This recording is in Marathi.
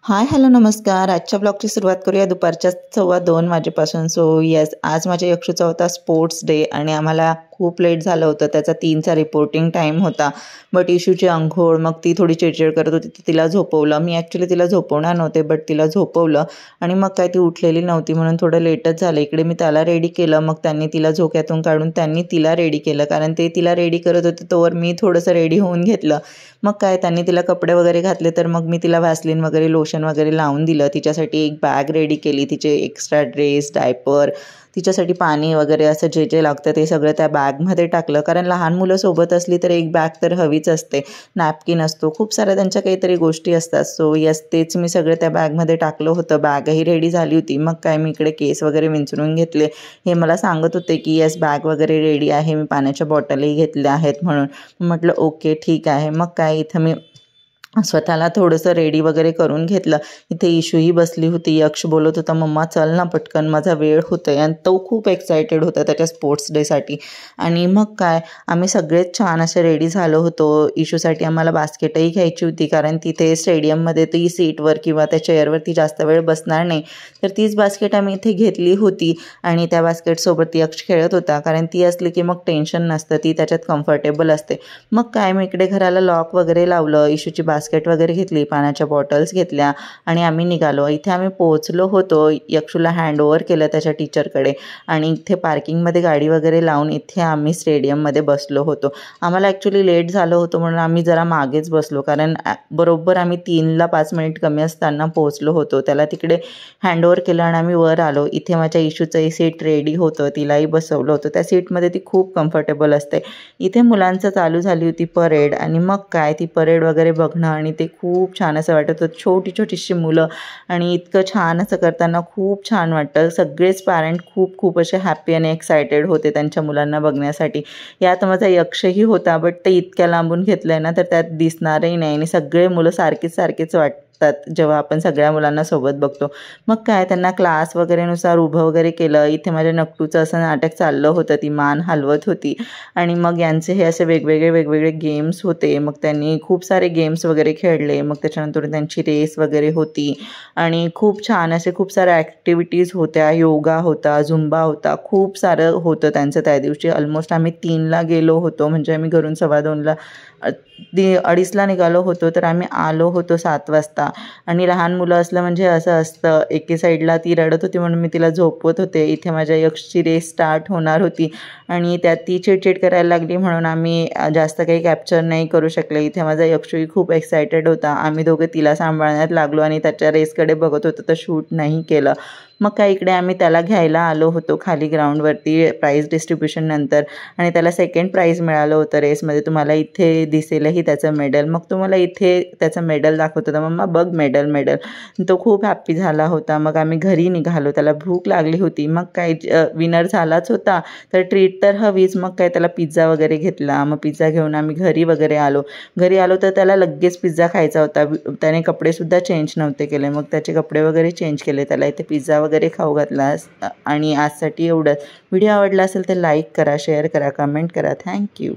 हाय हॅलो नमस्कार. आजच्या ब्लॉगची सुरुवात करूया दुपारच्या 2:15 वाजेपासून. सो येस, आज माझ्या यक्षूचा होता स्पोर्ट्स डे आणि आम्हाला खूप लेट झालं होतं. त्याचा 3चा रिपोर्टिंग टाईम होता. बट इशूची अंघोळ, मग ती थोडी चिडचिड करत होती, तर तिला झोपवलं. मी ॲक्च्युली तिला झोपवणार नव्हते, बट तिला झोपवलं आणि मग काय ती उठलेली नव्हती म्हणून थोडं लेटच झालं. इकडे मी त्याला रेडी केलं, मग त्यांनी तिला झोक्यातून काढून त्यांनी तिला रेडी केलं, कारण ते तिला रेडी करत होते तोवर मी थोडंसं रेडी होऊन घेतलं. मग काय त्यांनी तिला कपडे वगैरे घातले, तर मग मी तिला व्हॅसलीन वगैरे लोशन वगैरे लावून दिलं. तिच्यासाठी एक बॅग रेडी केली, तिचे एक्स्ट्रा ड्रेस, डायपर, तिच्यासाठी पाणी वगैरे असं जे जे लागतं ते सगळं त्या बॅगमध्ये टाकलं, कारण लहान मुलं सोबत असली तर एक बॅग तर हवीच असते. नॅपकिन असतो, खूप साऱ्या त्यांच्या काहीतरी गोष्टी असतात. सो यस, तेच मी सगळं त्या बॅगमध्ये टाकलं होतं. बॅगही रेडी झाली होती. मग काय मी इकडे केस वगैरे विंचरून घेतले. हे मला सांगत होते की यस बॅग वगैरे रेडी आहे, मी पाण्याच्या बॉटलही घेतल्या आहेत म्हणून. म्हटलं ओके ठीक आहे. मग काय इथं मी स्वतःला थोडंसं रेडी वगैरे करून घेतलं. इथे इशूही बसली होती. यक्ष बोलत होता मम्मा चल ना पटकन, माझा वेळ होतोय, आणि तो खूप एक्सायटेड होता त्याच्या स्पोर्ट्स डेसाठी. आणि मग काय आम्ही सगळेच छान असे रेडी झालो होतो. इशूसाठी आम्हाला बास्केटही घ्यायची होती, कारण तिथे स्टेडियममध्ये ती सीटवर किंवा त्या चेअरवरती जास्त वेळ बसणार नाही, तर तीच बास्केट आम्ही इथे घेतली होती. आणि त्या बास्केटसोबत यक्ष खेळत होता, कारण ती असली की मग टेन्शन नसतं, ती त्याच्यात कम्फर्टेबल असते. मग काय मी इकडे घराला लॉक वगैरे लावलं, इशूची बास्केट वगैरे घेतली, पाण्याच्या बॉटल्स घेतल्या आणि आम्ही निघालो. इथे आम्ही पोहोचलो होतो. यक्षूला हँडओव्हर केलं त्याच्या टीचरकडे आणि इथे पार्किंगमध्ये गाडी वगैरे लावून इथे आम्ही स्टेडियममध्ये बसलो होतो. आम्हाला ॲक्च्युली लेट झालं होतं म्हणून आम्ही जरा मागेच बसलो, कारण बरोबर आम्ही 3ला 5 मिनिट कमी असताना पोहोचलो होतो. त्याला तिकडे हँडओव्हर केलं आणि आम्ही वर आलो. इथे माझ्या इशूचंही सीट रेडी होतं, तिलाही बसवलं होतं. त्या सीटमध्ये ती खूप कम्फर्टेबल असते. इथे मुलांचं चालू झाली होती परेड, आणि मग काय ती परेड वगैरे बघणं आणि ते खूप छान असं वाटत होतं. छोटी छोटीशी मुलं आणि इतकं छान असं करताना खूप छान वाटतं. सगळेच पॅरेंट खूप खूप असे हॅपी आणि एक्सायटेड होते त्यांच्या मुलांना बघण्यासाठी. यात माझा यक्षही होता, बट ते इतक्या लांबून घेतलं आहे ना, तर त्यात दिसणारही नाही आणि सगळे मुलं सारखीच वाटतात जेव्हा आपण सगळ्या मुलांना सोबत बघतो. मग काय त्यांना क्लास वगैरेनुसार उभं वगैरे केलं. इथे माझ्या नकटूचं असं नाटक चाललं होतं, ती मान हलवत होती. आणि मग यांचे हे असे वेगवेगळे गेम्स होते. मग त्यांनी खूप सारे गेम्स वगैरे खेळले. मग त्याच्यानंतर त्यांची रेस वगैरे होती आणि खूप छान असे खूप साऱ्या ॲक्टिव्हिटीज होत्या. योगा होता, झुंबा होता, खूप सारं होतं त्यांचं त्या दिवशी. ऑलमोस्ट आम्ही 3ला गेलो होतो, म्हणजे आम्ही घरून 2:15ला 2:30ला निघालो होतो, तर आम्ही आलो होतो 7 वाजता. आणि लहान मुलं असलं म्हणजे असं असतं, एके साईडला ती रडत होती म्हणून मी तिला झोपवत होते. इथे माझ्या यक्षची रेस स्टार्ट होणार होती आणि त्यात ती चिडचिड करायला लागली म्हणून आम्ही जास्त काही कॅप्चर नाही करू शकले. इथे माझा यक्षही खूप एक्सायटेड होता. आम्ही दोघे तिला सांभाळण्यात लागलो आणि त्याच्या रेसकडे बघत होतो, तर शूट नाही केलं. मग काय इकडे आम्ही त्याला घ्यायला आलो होतो खाली ग्राउंडवरती प्राईज डिस्ट्रीब्युशन नंतर, आणि त्याला 2nd प्राईज मिळालं होतं रेसमध्ये. तुम्हाला इथे दिसेलही त्याचं मेडल. मग तुम्हाला इथे त्याचं मेडल दाखवत होता, मम्मा बघ मेडल. तो खूप हॅप्पी झाला होता. मग आम्ही घरी निघालो. त्याला भूक लागली होती. मग काय विनर झालाच होता, तर ट्रीट तर हवीच. मग काय त्याला पिझ्झा वगैरे घेतला. मग पिझ्झा घेऊन आम्ही घरी आलो तर त्याला लगेच पिझ्झा खायचा होता. त्याने कपडेसुद्धा चेंज नव्हते केले. मग त्याचे कपडे वगैरे चेंज केले. त्याला इथे पिझ्झा वगैरे खाऊ घातला. आणि आजसाठी एवढंच. व्हिडिओ आवडला असेल तर लाईक करा, शेअर करा, कमेंट करा. थँक्यू.